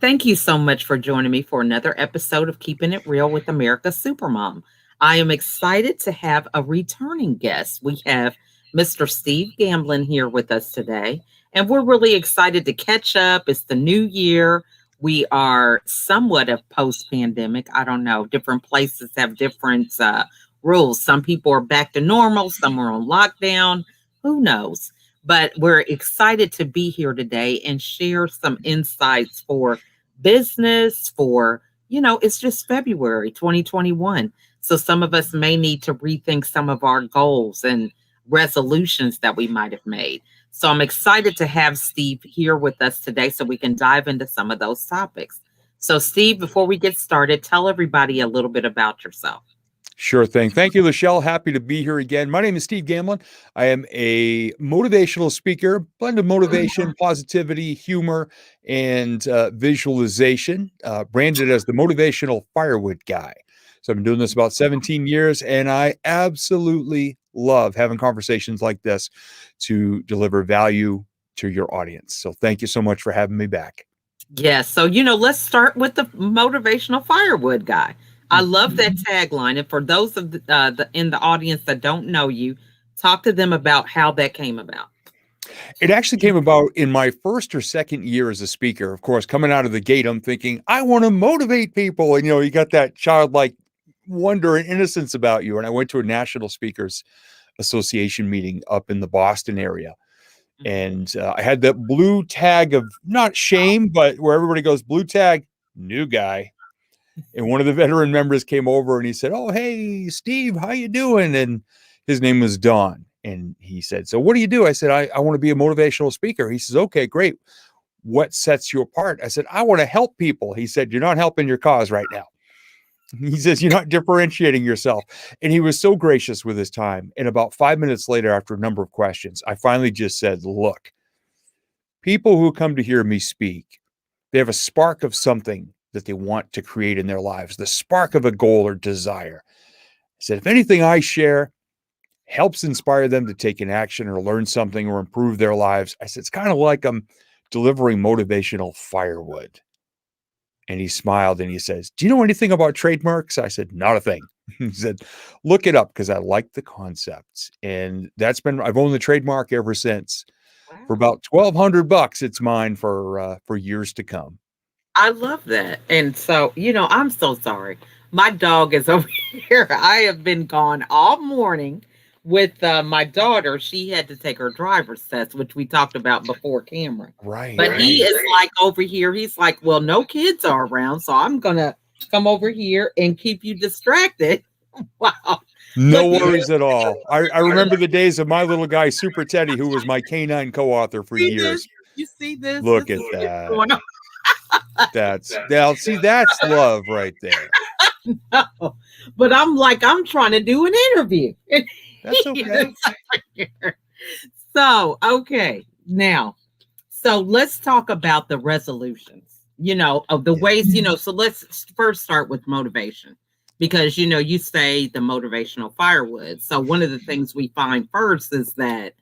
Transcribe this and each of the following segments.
Thank you so much for joining me for another episode of Keeping It Real with America's Supermom. I am excited to have a returning guest. We have Mr. Steve Gamblin here with us today, and we're really excited to catch up. It's the new year. We are somewhat of post pandemic. I don't know. Different places have different rules. Some people are back to normal, some are on lockdown. Who knows? But we're excited to be here today and share some insights for business, for, it's just February 2021. So some of us may need to rethink some of our goals and resolutions that we might have made. So I'm excited to have Steve here with us today so we can dive into some of those topics. So, Steve, before we get started, tell everybody a little bit about yourself. Sure thing. Thank you, Lachelle. Happy to be here again. My name is Steve Gamblin. I am a motivational speaker, blend of motivation, positivity, humor, and visualization, branded as the motivational firewood guy. So I've been doing this about 17 years, and I absolutely love having conversations like this to deliver value to your audience. So thank you so much for having me back. Yes. So, let's start with the motivational firewood guy. I love that tagline. And for those of in the audience that don't know you, talk to them about how that came about. It actually came about in my first or second year as a speaker. Of course, coming out of the gate, I'm thinking, I want to motivate people. And, you got that childlike wonder and innocence about you. And I went to a National Speakers Association meeting up in the Boston area. And I had that blue tag of not shame, but where everybody goes, blue tag, new guy. And one of the veteran members came over and he said, "Oh, hey, Steve, how you doing?" And his name was Don. And he said, "So what do you do?" I said, I want to be a motivational speaker. He says, "Okay, great. What sets you apart?" I said, "I want to help people." He said, "You're not helping your cause right now." He says, "You're not differentiating yourself." And he was so gracious with his time. And about 5 minutes later, after a number of questions, I finally just said, "Look, people who come to hear me speak, they have a spark of something that they want to create in their lives, the spark of a goal or desire." I said, "If anything I share helps inspire them to take an action or learn something or improve their lives," I said, "it's kind of like I'm delivering motivational firewood." And he smiled and he says, "Do you know anything about trademarks?" I said, "Not a thing." He said, "Look it up because I like the concepts." And I've owned the trademark ever since. Wow. For about $1,200, it's mine for years to come. I love that. And so, I'm so sorry. My dog is over here. I have been gone all morning with my daughter. She had to take her driver's test, which we talked about before camera. Right. But he is like over here. He's like, well, no kids are around, so I'm going to come over here and keep you distracted. Wow. No worries at all. I remember the days of my little guy, Super Teddy, who was my canine co-author for years. You see this? Look at that. That's love right there. No, but I'm trying to do an interview. That's okay. So, okay. Now, so let's talk about the resolutions, of the ways, so let's first start with motivation. Because, you say the motivational firewood. So one of the things we find first is that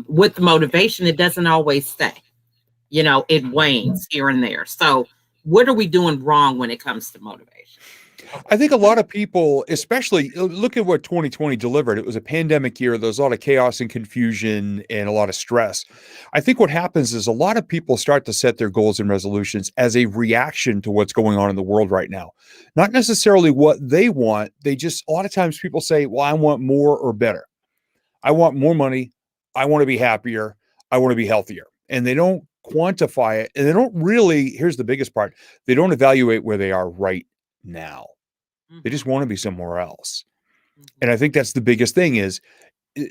with motivation, it doesn't always stay. It wanes here and there. So what are we doing wrong when it comes to motivation? I think a lot of people, especially look at what 2020 delivered. It was a pandemic year. There was a lot of chaos and confusion and a lot of stress. I think what happens is a lot of people start to set their goals and resolutions as a reaction to what's going on in the world right now. Not necessarily what they want. A lot of times people say, well, I want more or better. I want more money. I want to be happier. I want to be healthier. And they don't quantify it. And they don't really, here's the biggest part, they don't evaluate where they are right now. They just want to be somewhere else. And I think that's the biggest thing is,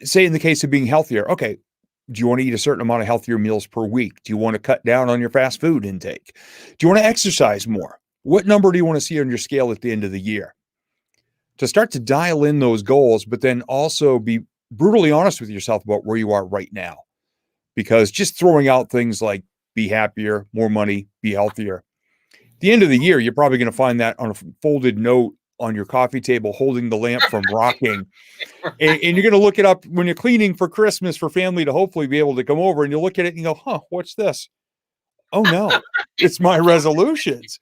say in the case of being healthier, okay, do you want to eat a certain amount of healthier meals per week? Do you want to cut down on your fast food intake? Do you want to exercise more? What number do you want to see on your scale at the end of the year? To start to dial in those goals, but then also be brutally honest with yourself about where you are right now. Because just throwing out things like be happier, more money, be healthier. At the end of the year, you're probably going to find that on a folded note on your coffee table, holding the lamp from rocking. And you're going to look it up when you're cleaning for Christmas for family to hopefully be able to come over, and you'll look at it and you go, huh, what's this? Oh no, It's my resolutions.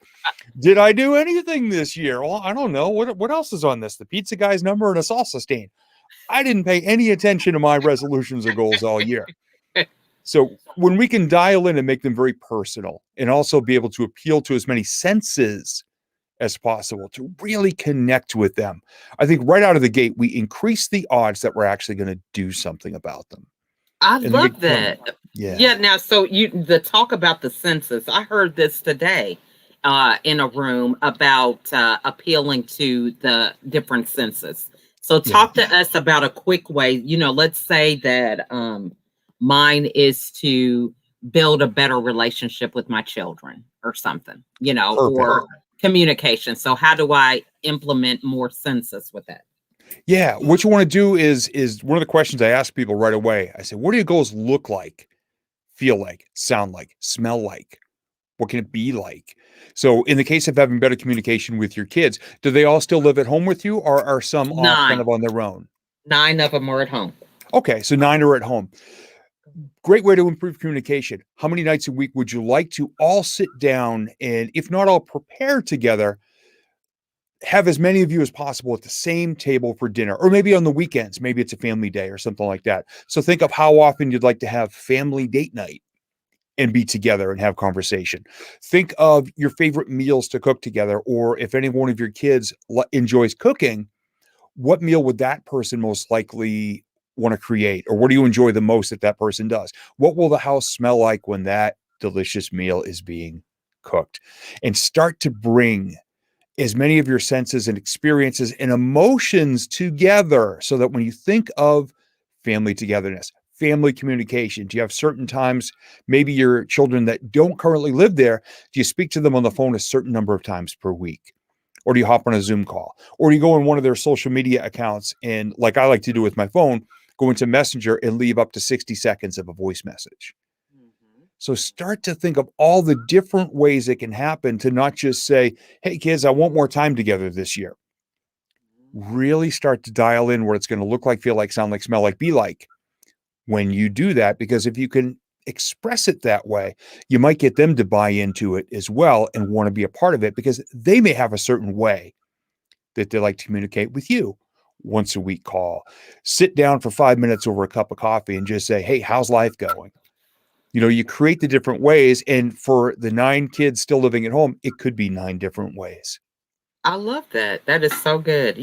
Did I do anything this year? Well, I don't know. What else is on this? The pizza guy's number and a salsa stain. I didn't pay any attention to my resolutions or goals all year. So when we can dial in and make them very personal and also be able to appeal to as many senses as possible to really connect with them, I think right out of the gate, we increase the odds that we're actually going to do something about them. I And they love become, that. yeah, Yeah, now so you the talk about the census. I heard this today in a room about appealing to the different senses. So yeah, talk to us about a quick way, let's say that mine is to build a better relationship with my children or something, perfect. or communication. So how do I implement more senses with that? Yeah, what you want to do is one of the questions I ask people right away. I say, what do your goals look like, feel like, sound like, smell like? What can it be like? So in the case of having better communication with your kids, do they all still live at home with you, or are some off kind Nine. of on their own? Nine of them are at home. Okay, so 9 are at home. Great way to improve communication. How many nights a week would you like to all sit down and, if not all, prepare together, have as many of you as possible at the same table for dinner, or maybe on the weekends, maybe it's a family day or something like that. So think of how often you'd like to have family date night and be together and have conversation. Think of your favorite meals to cook together, or if any one of your kids enjoys cooking, what meal would that person most likely want to create, or what do you enjoy the most that that person does? What will the house smell like when that delicious meal is being cooked? And start to bring as many of your senses and experiences and emotions together so that when you think of family togetherness, family communication, do you have certain times, maybe your children that don't currently live there, do you speak to them on the phone a certain number of times per week? Or do you hop on a Zoom call? Or do you go on one of their social media accounts and, like I like to do with my phone, go into Messenger and leave up to 60 seconds of a voice message? Mhm. So start to think of all the different ways it can happen to not just say, hey, kids, I want more time together this year. Really start to dial in what it's going to look like, feel like, sound like, smell like, be like when you do that. Because if you can express it that way, you might get them to buy into it as well and want to be a part of it because they may have a certain way that they like to communicate with you. Once a week call, sit down for 5 minutes over a cup of coffee and just say, hey, how's life going? You create the different ways. And for the 9 kids still living at home, it could be 9 different ways. I love that. That is so good.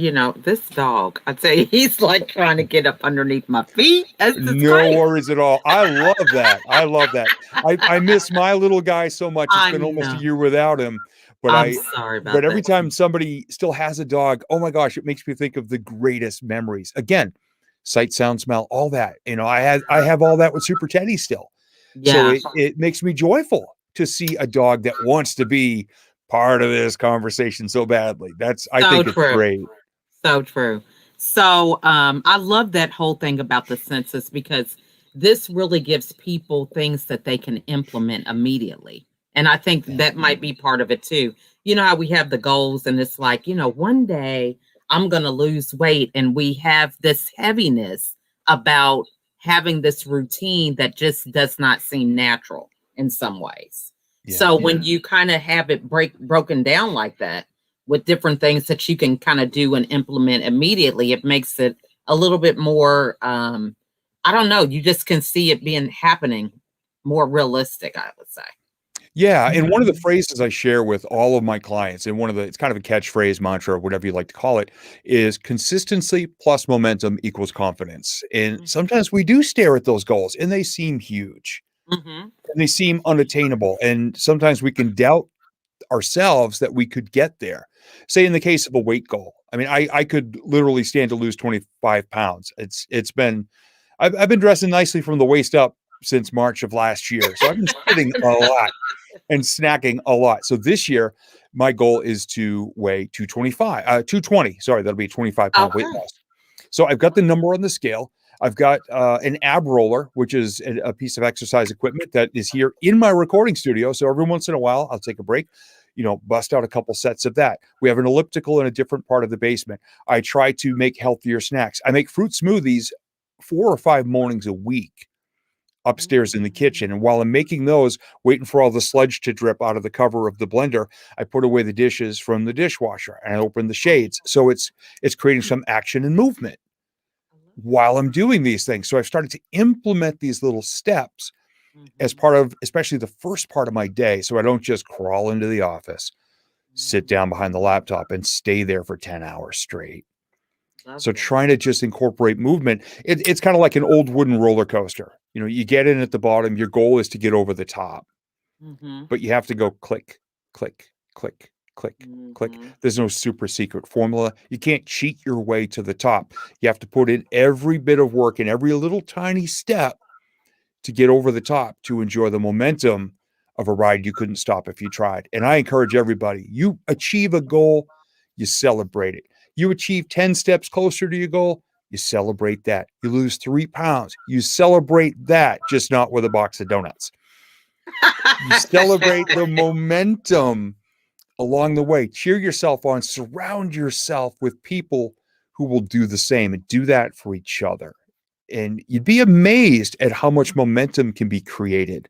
This dog, I tell you, he's like trying to get up underneath my feet. It's No crazy. worries at all. I love that. I love that. I miss my little guy so much. It's I been almost a know. year without him, but I'm I sorry but about every that. time somebody still has a dog, oh my gosh, it makes me think of the greatest memories. Again, sight, sound, smell, all that. I have all that with Super Teddy still. So Yeah, it makes me joyful to see a dog that wants to be part of this conversation so badly. I so think it's true. great. So true. So I love that whole thing about the census because this really gives people things that they can implement immediately. And I think Yeah. that might be part of it too. You know how we have the goals and it's like, one day I'm going to lose weight and we have this heaviness about having this routine that just does not seem natural in some ways. Yeah. So when you kind of have it broken down like that, with different things that you can kind of do and implement immediately, it makes it a little bit more I don't know, you just can see it being happening more realistic, I would say. Yeah, and one of the phrases I share with all of my clients, and it's kind of a catchphrase, mantra, whatever you like to call it, is consistency plus momentum equals confidence. And sometimes we do stare at those goals and they seem huge Mm-hmm. and they seem unattainable. And sometimes we can doubt ourselves that we could get there. Say in the case of a weight goal. I mean, I could literally stand to lose 25 pounds. I've been dressing nicely from the waist up since March of last year. So I've been sitting a lot and snacking a lot. So this year, my goal is to weigh 220. Sorry, that'll be a 25-pound weight Okay. loss. So I've got the number on the scale. I've got an ab roller, which is a piece of exercise equipment that is here in my recording studio. So every once in a while, I'll take a break, bust out a couple sets of that. We have an elliptical in a different part of the basement. I try to make healthier snacks. I make fruit smoothies 4 or 5 mornings a week. upstairs in the kitchen. And while I'm making those, waiting for all the sludge to drip out of the cover of the blender, I put away the dishes from the dishwasher and I open the shades. So it's creating some action and movement while I'm doing these things. So I've started to implement these little steps as part of, especially the first part of my day. So I don't just crawl into the office, sit down behind the laptop and stay there for 10 hours straight. Love So that. trying to just incorporate movement, it's kind of like an old wooden roller coaster. You know, you get in at the bottom, your goal is to get over the top, Mm-hmm. but you have to go click, click, click, click, click. Mm-hmm. There's no super secret formula. You can't cheat your way to the top. You have to put in every bit of work and every little tiny step to get over the top to enjoy the momentum of a ride you couldn't stop if you tried. And I encourage everybody, you achieve a goal, you celebrate it. You achieve 10 steps closer to your goal, you celebrate that. You lose 3 pounds, you celebrate that, just not with a box of donuts. You celebrate the momentum along the way. Cheer yourself on, surround yourself with people who will do the same and do that for each other. And you'd be amazed at how much momentum can be created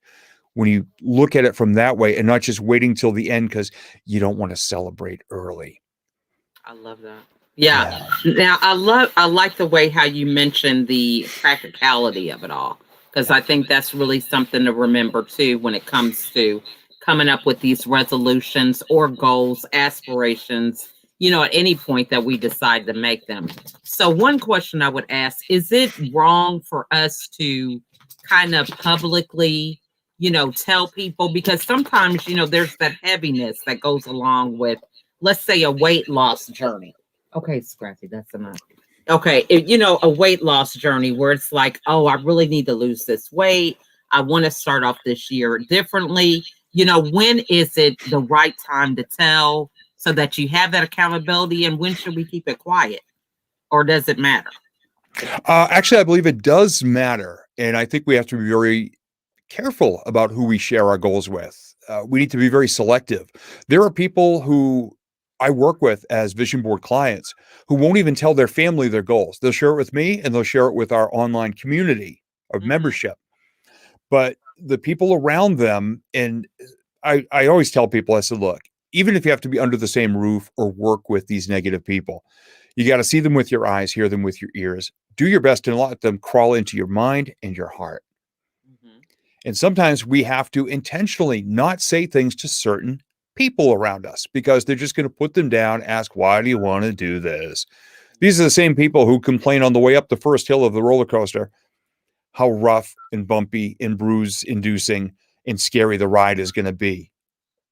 when you look at it from that way and not just waiting till the end because you don't want to celebrate early. I love that. Yeah. Yeah. Now I like the way how you mentioned the practicality of it all, because I think that's really something to remember too when it comes to coming up with these resolutions or goals, aspirations, at any point that we decide to make them. So one question I would ask, is it wrong for us to kind of publicly, tell people, because sometimes, there's that heaviness that goes along with, let's say, a weight loss journey. Okay, Scrappy, that's enough. Okay, a weight loss journey where it's like, oh, I really need to lose this weight. I want to start off this year differently. When is it the right time to tell so that you have that accountability? And when should we keep it quiet? Or does it matter? Actually, I believe it does matter. And I think we have to be very careful about who we share our goals with. We need to be very selective. There are people who I work with as vision board clients who won't even tell their family their goals. They'll share it with me and they'll share it with our online community of Mm-hmm. membership. But the people around them, and I always tell people, I said, look, even if you have to be under the same roof or work with these negative people, you got to see them with your eyes, hear them with your ears. Do your best to let them crawl into your mind and your heart. Mm-hmm. And sometimes we have to intentionally not say things to certain people around us because they're just going to put them down, ask, why do you want to do this? These are the same people who complain on the way up the first hill of the roller coaster how rough and bumpy and bruise inducing and scary the ride is going to be.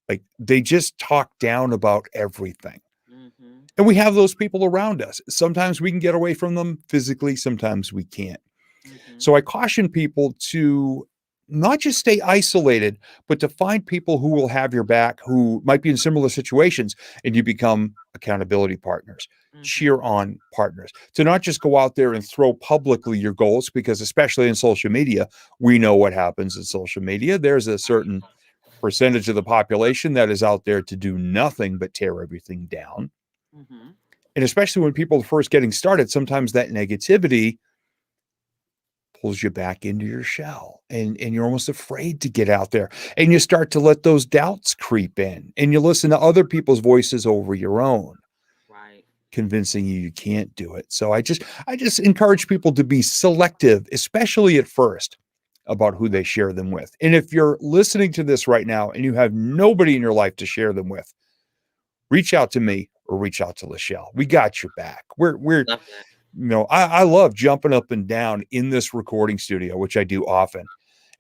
Like they just talk down about everything. Mm-hmm. And we have those people around us. Sometimes we can get away from them physically, sometimes we can't. Mm-hmm. So I caution people to not just stay isolated, but to find people who will have your back, who might be in similar situations, and you become accountability partners, Mm-hmm. cheer on partners. To not just go out there and throw publicly your goals, because especially in social media, we know what happens in social media. There's a Right. certain percentage of the population that is out there to do nothing but tear everything down. Mm-hmm. And especially when people are first getting started, sometimes that negativity pulls you back into your shell and you're almost afraid to get out there and you start to let those doubts creep in and you listen to other people's voices over your own Right. convincing you can't do it. So I just encourage people to be selective, especially at first, about who they share them with. And if you're listening to this right now and you have nobody in your life to share them with, reach out to me or reach out to Lachelle. We got your back. We're Love that. I love jumping up and down in this recording studio, which I do often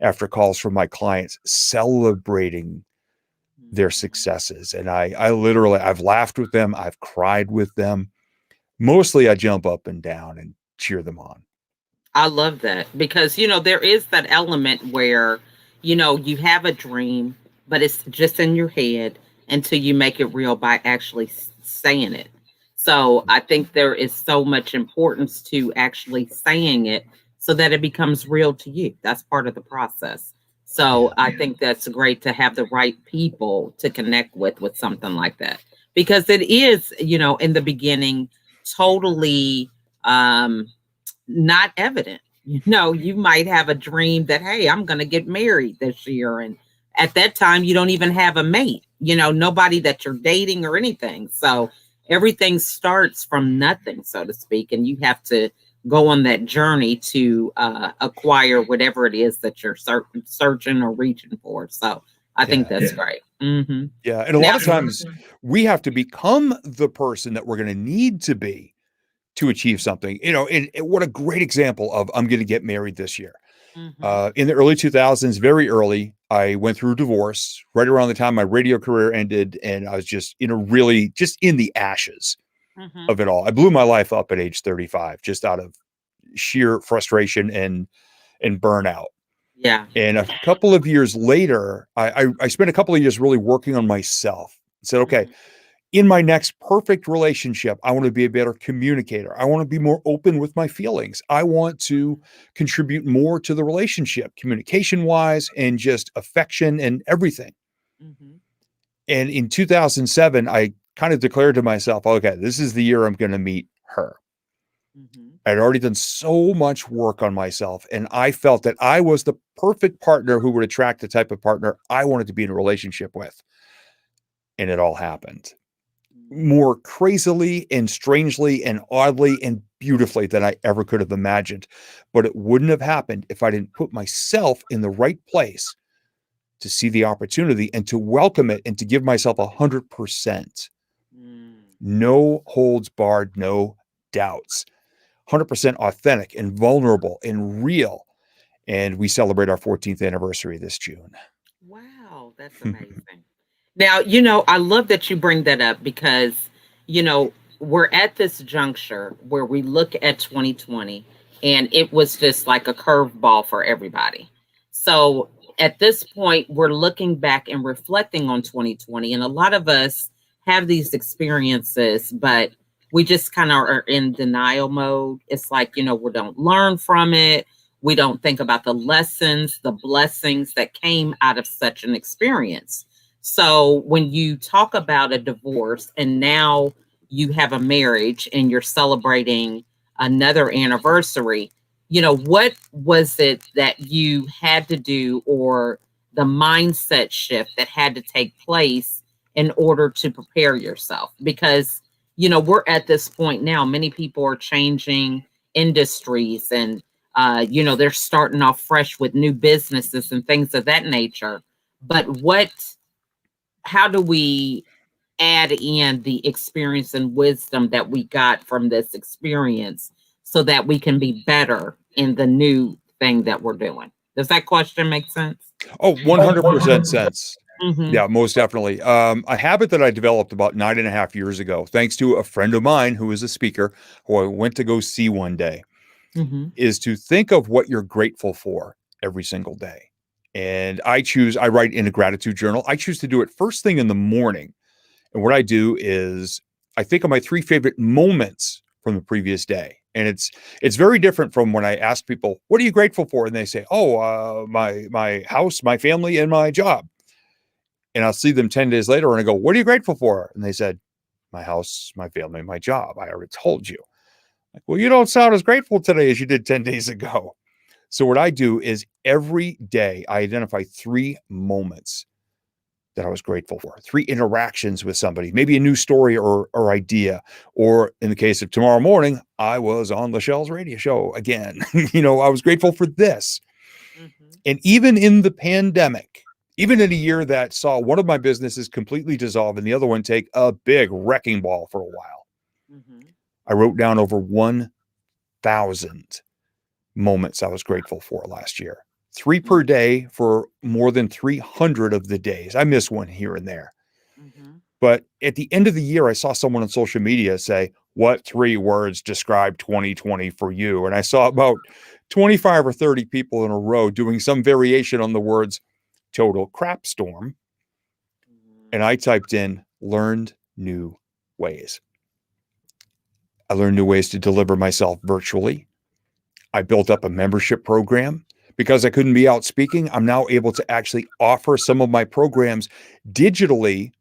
after calls from my clients, celebrating their Mhm. successes. And I literally, I've laughed with them. I've cried with them. Mostly I jump up and down and cheer them on. I love that because, there is that element where, you have a dream, but it's just in your head until you make it real by actually saying it. So I think there is so much importance to actually saying it so that it becomes real to you. That's part of the process. So Yeah. I think that's great to have the right people to connect with something like that because it is, in the beginning, totally, not evident. You might have a dream that, hey, I'm going to get married this year. And at that time, you don't even have a mate, nobody that you're dating or anything. So everything starts from nothing, so to speak. And you have to go on that journey to acquire whatever it is that you're searching or reaching for. So I think Yeah. that's great. Hmm. Yeah. And a Now, lot of times we have to become the person that we're going to need to be to achieve something, and what a great example of I'm going to get married this year. hmm In the early 2000s, very early, I went through divorce right around the time my radio career ended. And I was just just in the ashes hmm of it all. I blew my life up at age 35, just out of sheer frustration and burnout. yeah. And a couple of years later, I spent a couple of years really working on myself. I said, okay, hmm in my next perfect relationship, I want to be a better communicator. I want to be more open with my feelings. I want to contribute more to the relationship, communication wise, and just affection and everything. hmm And in 2007, I kind of declared to myself, okay, this is the year I'm going to meet her. hmm I'd already done so much work on myself, and I felt that I was the perfect partner who would attract the type of partner I wanted to be in a relationship with. And it all happened more crazily and strangely and oddly and beautifully than I ever could have imagined. But it wouldn't have happened if I didn't put myself in the right place to see the opportunity and to welcome it and to give myself 100%. Mm. No holds barred, no doubts. 100% authentic and vulnerable and real. And we celebrate our 14th anniversary this June. Wow, that's amazing. Now, I love that you bring that up because, you know, we're at this juncture where we look at 2020 and it was just like a curveball for everybody. So at this point, we're looking back and reflecting on 2020, and a lot of us have these experiences, but we just kind of are in denial mode. It's like, we don't learn from it. We don't think about the lessons, the blessings that came out of such an experience. So when you talk about a divorce and now you have a marriage and you're celebrating another anniversary, what was it that you had to do, or the mindset shift that had to take place in order to prepare yourself? Because, we're at this point now, many people are changing industries, and they're starting off fresh with new businesses and things of that nature. But how do we add in the experience and wisdom that we got from this experience so that we can be better in the new thing that we're doing? Does that question make sense? Oh, 100% sense. Mm-hmm. Yeah, most definitely. A habit that I developed about 9.5 years ago, thanks to a friend of mine who is a speaker who I went to go see one day, Mm-hmm. is to think of what you're grateful for every single day. And I write in a gratitude journal. I choose to do it first thing in the morning. And what I do is I think of my three favorite moments from the previous day. And it's very different from when I ask people, what are you grateful for? And they say, oh, my house, my family, and my job. And I'll see them 10 days later and I go, what are you grateful for? And they said, my house, my family, my job. I already told you. Like, well, you don't sound as grateful today as you did 10 days ago. So what I do is every day I identify 3 moments that I was grateful for, 3 interactions with somebody, maybe a new story or idea. Or in the case of tomorrow morning, I was on Lachelle's radio show again. I was grateful for this. Mm-hmm. And even in the pandemic, even in a year that saw one of my businesses completely dissolve and the other one take a big wrecking ball for a while, Mm-hmm. I wrote down over 1,000 moments I was grateful for last year. 3 per day for more than 300 of the days. I miss one here and there. Mm-hmm. But at the end of the year, I saw someone on social media say, what 3 words describe 2020 for you? And I saw about 25 or 30 people in a row doing some variation on the words total crap storm. And I typed in learned new ways. I learned new ways to deliver myself virtually. I built up a membership program. Because I couldn't be out speaking, I'm now able to actually offer some of my programs digitally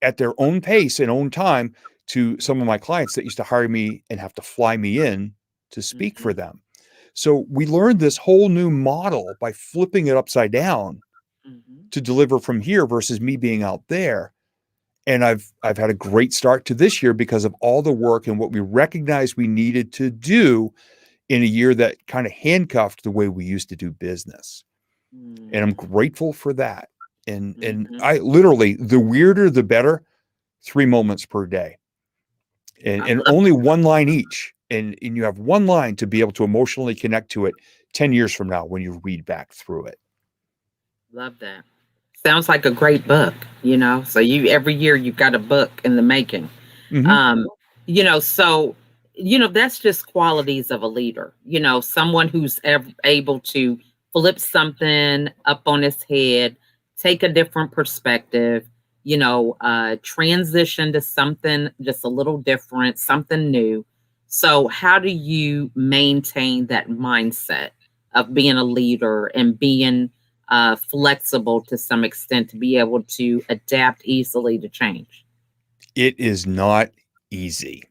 at their own pace and own time to some of my clients that used to hire me and have to fly me in to speak Mm-hmm. for them. So we learned this whole new model by flipping it upside down Mhm. to deliver from here versus me being out there. And I've had a great start to this year because of all the work and what we recognized we needed to do in a year that kind of handcuffed the way we used to do business. And I'm Mm. grateful for that. And Mhm. I literally, the weirder the better, 3 moments per day. And I and love only one line each. And you have one line to be able to emotionally connect to it 10 years from now when you read back through it. love that. Sounds like a great book, you know. So you every year you've got a book in the making. Mhm. Um, you know, so that's just qualities of a leader. Someone who's able to flip something up on its head, take a different perspective, transition to something just a little different, something new. So how do you maintain that mindset of being a leader and being flexible to some extent to be able to adapt easily to change? It is not easy.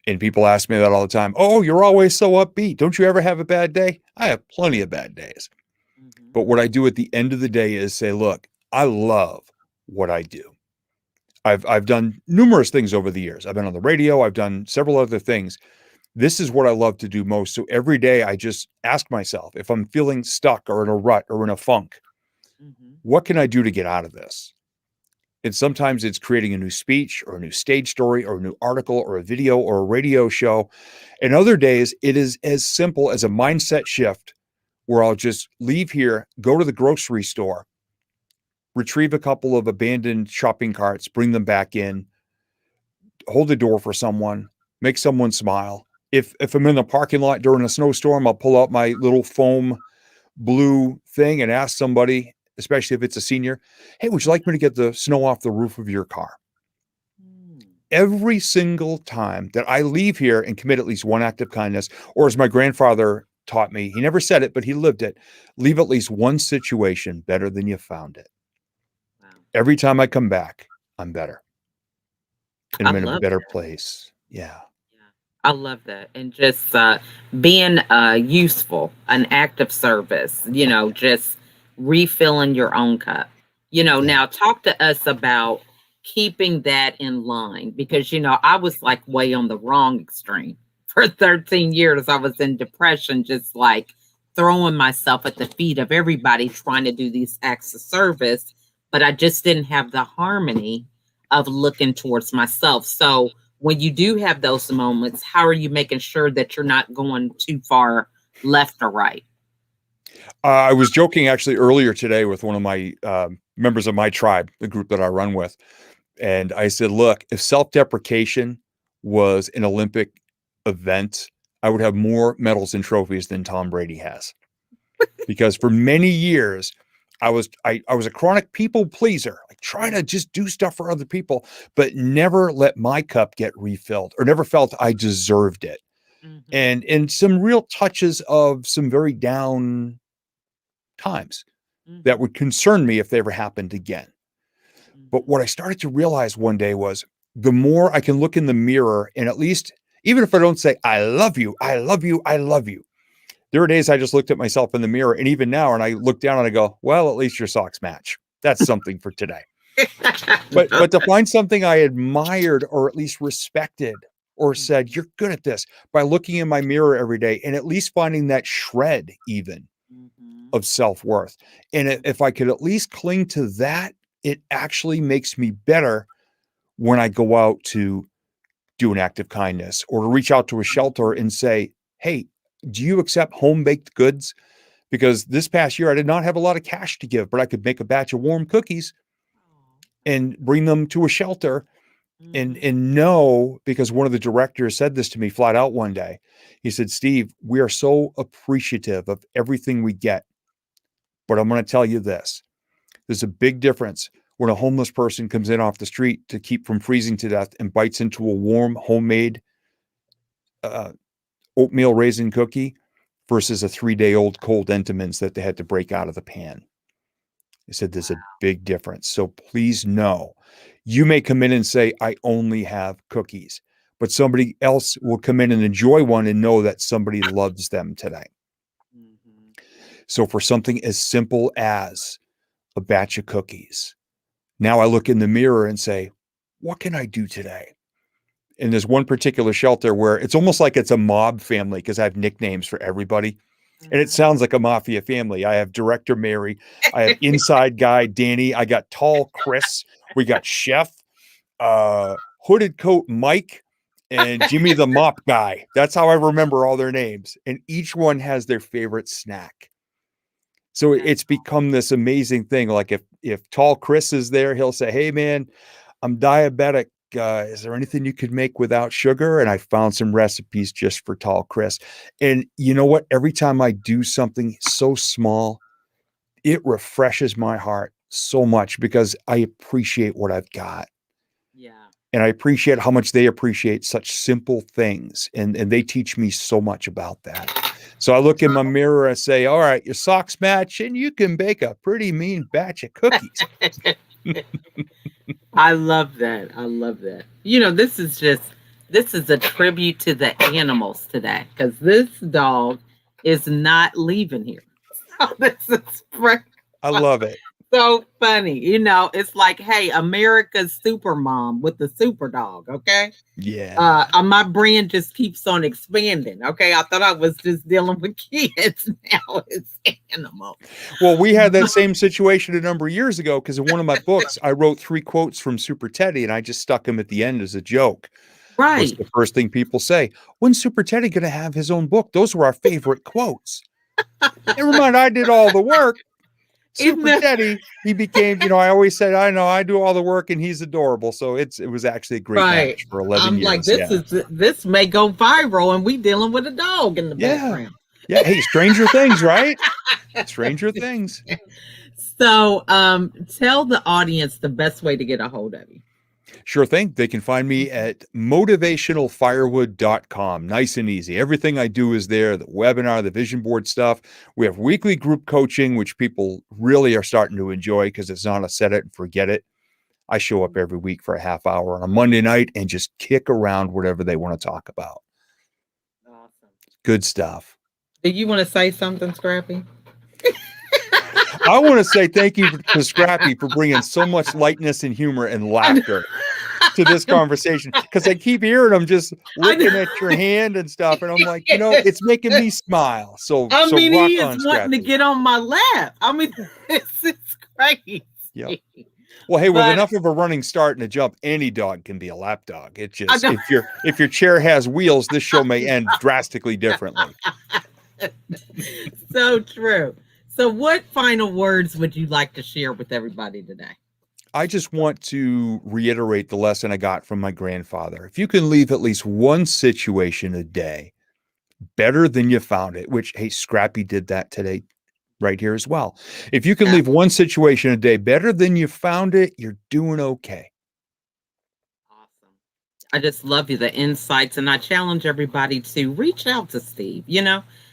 And people ask me that all the time. Oh, you're always so upbeat. Don't you ever have a bad day? I have plenty of bad days. Mhm. But what I do at the end of the day is say, look, I love what I do. I've done numerous things over the years. I've been on the radio, I've done several other things. This is what I love to do most. So every day I just ask myself if I'm feeling stuck or in a rut or in a funk, Mhm. what can I do to get out of this? And sometimes it's creating a new speech or a new stage story or a new article or a video or a radio show. And other days, it is as simple as a mindset shift where I'll just leave here, go to the grocery store, retrieve a couple of abandoned shopping carts, bring them back in, hold the door for someone, make someone smile. If I'm in the parking lot during a snowstorm, I'll pull out my little foam blue thing and ask somebody, especially if it's a senior, hey, would you like me to get the snow off the roof of your car? Mm. Every single time that I leave here and commit at least one act of kindness, or as my grandfather taught me, he never said it, but he lived it, leave at least one situation better than you found it. Wow. Every time I come back, I'm better and I I'm in a love better that. place. Yeah. Yeah. I love that. And just being useful, an act of service, just refilling your own cup. Yeah. Now talk to us about keeping that in line because, I was like way on the wrong extreme. For 13 years, I was in depression, just like throwing myself at the feet of everybody trying to do these acts of service. But I just didn't have the harmony of looking towards myself. So, when you do have those moments, how are you making sure that you're not going too far left or right? I was joking actually earlier today with one of my members of my tribe, the group that I run with. And I said, look, if self deprecation was an Olympic event, I would have more medals and trophies than Tom Brady has. Because for many years, I was a chronic people pleaser, like trying to just do stuff for other people, but never let my cup get refilled or never felt I deserved it. Mhm, And some real touches of some very down times that mhm, would concern me if they ever happened again. But mhm. what I started to realize one day was the more I can look in the mirror and at least, even if I don't say, I love you, I love you, I love you. There are days I just looked at myself in the mirror. And even now, and I look down and I go, well, at least your socks match. That's something for today. But to find something I admired or at least respected or said, you're good at this by looking in my mirror every day and at least finding that shred even Mhm, of self-worth. And mhm, if I could at least cling to that, it actually makes me better when I go out to do an act of kindness or to reach out to a shelter mhm. and say, hey, do you accept home baked goods? Because this past year I did not have a lot of cash to give, but I could make a batch of warm cookies Aw, that's and bring them to a shelter mhm. and know, because one of the directors said this to me flat out one day. He said, Steve, we are so appreciative of everything we get, but I'm going to tell you this. There's a big difference when a homeless person comes in off the street to keep from freezing to death and bites into a warm homemade uh, oatmeal raisin cookie versus a 3-day old cold Entenmann's that they had to break out of the pan. They said there's a big difference. So please know, you may come in and say, I only have cookies, but somebody else will come in and enjoy one and know that somebody loves them today. Mhm. So for something as simple as a batch of cookies, now I look in the mirror and say, what can I do today? And there's one particular shelter where it's almost like it's a mob family because I have nicknames for everybody. And it Mhm. sounds like a mafia family. I have Director Mary, I have Inside Guy Danny, I got Tall Chris, we got Chef, Hooded Coat Mike, and Jimmy the Mop Guy. That's how I remember all their names. And each one has their favorite snack. So That's it's become this amazing thing. Like if Tall Chris is there, he'll say, "Hey man, I'm diabetic. Is there anything you could make without sugar?" And I found some recipes just for Tall Chris. And you know what? Every time I do something so small, it refreshes my heart so much because I appreciate what I've got. yeah. And I appreciate how much they appreciate such simple things. And they teach me so much about that. So I look in my mirror and say, all right, your socks match, and you can bake a pretty mean batch of cookies. I love that. I love that. This is a tribute to the animals today because this dog is not leaving here. So this is I love it. so funny. It's like, hey, America's super mom with the super dog. Okay. Yeah. My brand just keeps on expanding. Okay. I thought I was just dealing with kids. Now it's animals. Well, we had that same situation a number of years ago because in one of my books, I wrote 3 quotes from Super Teddy and I just stuck them at the end as a joke. What's Right. the first thing people say? When's Super Teddy going to have his own book? Those were our favorite quotes. Never mind, I did all the work. Isn't Super that Teddy, he became, I always said, I know I do all the work and he's adorable. So it was actually a great right? match for 11 I'm like, years. Yeah. this may go viral, and we dealing with a dog in the Yeah. background. Yeah. Hey, Stranger Things, right? Stranger Things. So, tell the audience the best way to get a hold of you. Sure thing. They can find me at motivationalfirewood.com. Nice and easy. Everything I do is there, the webinar, the vision board stuff. We have weekly group coaching, which people really are starting to enjoy because it's not a set it and forget it. I show up every week for a half hour on a Monday night and just kick around whatever they want to talk about. Awesome. Good stuff. Do you want to say something, Scrappy? I want to say thank you to Scrappy for bringing so much lightness and humor and I know. laughter to this conversation because I keep hearing them just I know. looking at your hand and stuff, and I'm like, it's making me smile. I So mean, rock he is on, wanting to Scrappy. get on my lap. I mean, this is crazy. Yep. Well, hey, with But enough of a running start and a jump, any dog can be a lap dog. It I just know. if your chair has wheels, this show may end drastically differently. So true. So, what final words would you like to share with everybody today? I just want to reiterate the lesson I got from my grandfather. If you can leave at least one situation a day better than you found it, which, hey, Scrappy did that today right here as well. If you can Yeah. leave one situation a day better than you found it, you're doing okay. Awesome. I just love you, the insights, and I challenge everybody to reach out to Steve.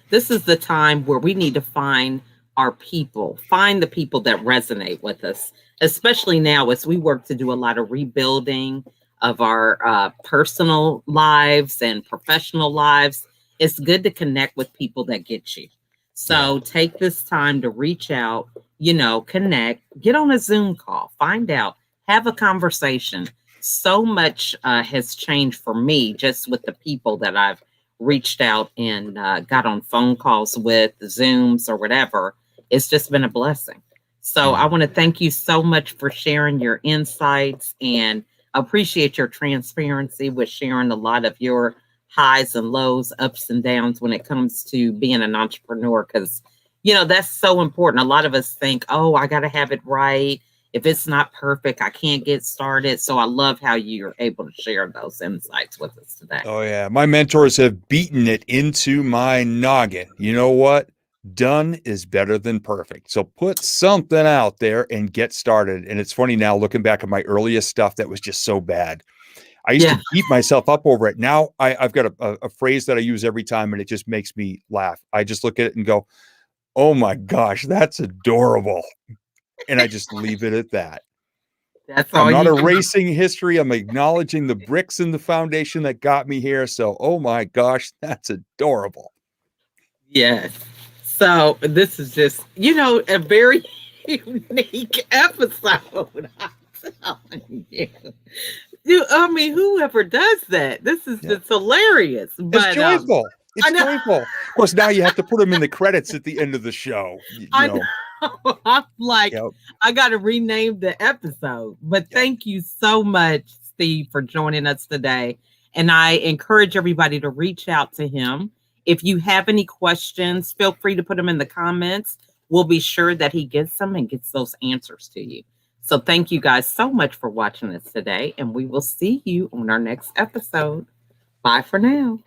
This is the time where we need to find our people, find the people that resonate with us, especially now as we work to do a lot of rebuilding of our personal lives and professional lives. It's good to connect with people that get you. Yeah. So take this time to reach out, connect, get on a Zoom call, find out, have a conversation. So much has changed for me just with the people that I've reached out and got on phone calls with, Zooms or whatever. It's just been a blessing. So I want to thank you so much for sharing your insights and appreciate your transparency with sharing a lot of your highs and lows, ups and downs when it comes to being an entrepreneur. Because, that's so important. A lot of us think, oh, I got to have it right. If it's not perfect, I can't get started. So I love how you're able to share those insights with us today. Oh, yeah. My mentors have beaten it into my noggin. You know what? Done is better than perfect. So put something out there and get started. And it's funny now looking back at my earliest stuff that was just so bad. I used Yeah. to beat myself up over it. Now I've got a phrase that I use every time and it just makes me laugh. I just look at it and go, oh my gosh, that's adorable. And I just leave it at that. That's I'm all not you can. erasing history. I'm acknowledging the bricks in the foundation that got me here. So, oh my gosh, that's adorable. Yes. So this is just, a very unique episode. I'm telling you. I mean, whoever does that, this is Yeah. just hilarious. It's But joyful. I It's know, joyful. Of course, now you have to put them in the credits at the end of the show. You I know, know. I'm like, yep, I got to rename the episode. But yep. thank you so much, Steve, for joining us today. And I encourage everybody to reach out to him. If you have any questions, feel free to put them in the comments. We'll be sure that he gets them and gets those answers to you. So thank you guys so much for watching us today. And we will see you on our next episode. Bye for now.